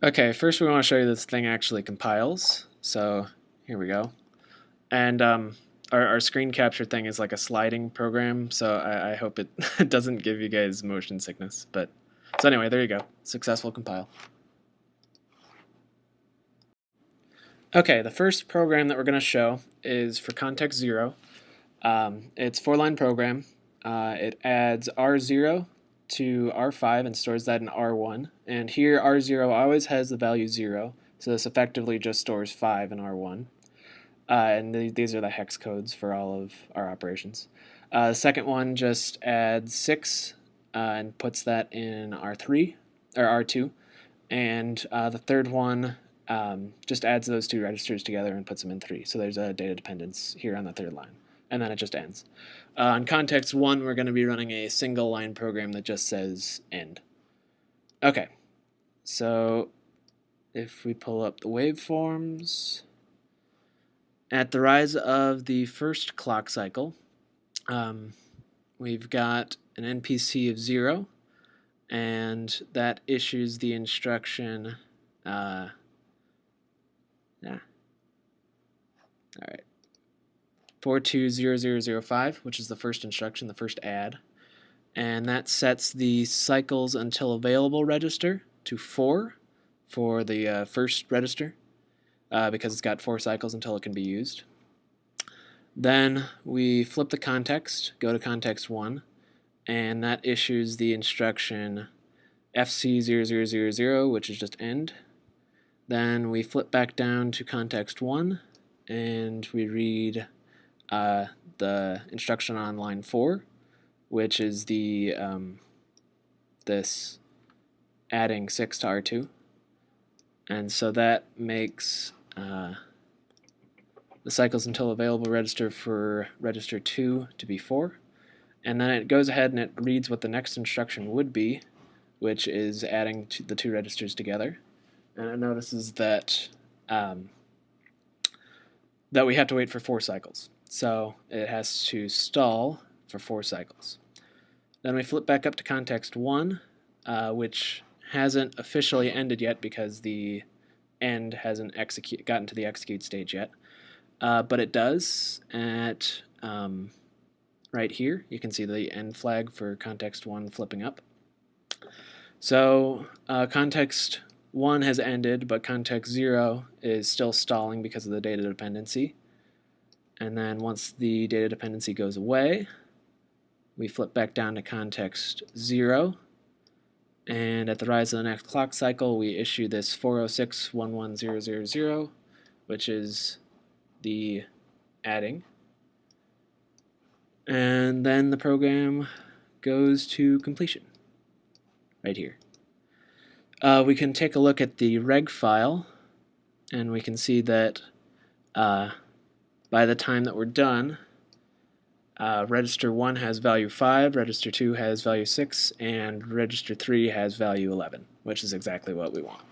Okay, first we want to show you this thing actually compiles. So here we go. And our screen capture thing is like a sliding program, so I hope it doesn't give you guys motion sickness. But so anyway, there you go. Successful compile. Okay, the first program that we're going to show is for context 0. It's a 4-line program. It adds R0 to R5 and stores that in R1. And here R0 always has the value 0, so this effectively just stores 5 in R1. And these are the hex codes for all of our operations. The second one just adds 6 and puts that in R3 or R2. And the third one just adds those two registers together and puts them in 3. So there's a data dependence here on the third line. And then it just ends. On context 1, we're going to be running a single line program that just says end. Okay, so if we pull up the waveforms, at the rise of the first clock cycle, we've got an NPC of 0, and that issues the instruction. All right. 420005, which is the first instruction, the first add. And that sets the cycles until available register to 4 for the first register, because it's got 4 cycles until it can be used. Then we flip the context, go to context 1, and that issues the instruction FC0000, which is just end. Then we flip back down to context 1, and we read the instruction on line 4, which is the this adding 6 to R2. And so that makes the cycles until available register for register 2 to be 4. And then it goes ahead and it reads what the next instruction would be, which is adding the 2 registers together. And it notices that that we have to wait for 4 cycles. So it has to stall for 4 cycles. Then we flip back up to context 1, which hasn't officially ended yet because the end hasn't gotten to the execute stage yet. But it does at right here. You can see the end flag for context 1 flipping up. So context 1 has ended, but context 0 is still stalling because of the data dependency. And then once the data dependency goes away, we flip back down to context 0. And at the rise of the next clock cycle, we issue this 406-11000, which is the adding. And then the program goes to completion right here. We can take a look at the reg file, and we can see that by the time that we're done, register 1 has value 5, register 2 has value 6, and register 3 has value 11, which is exactly what we want.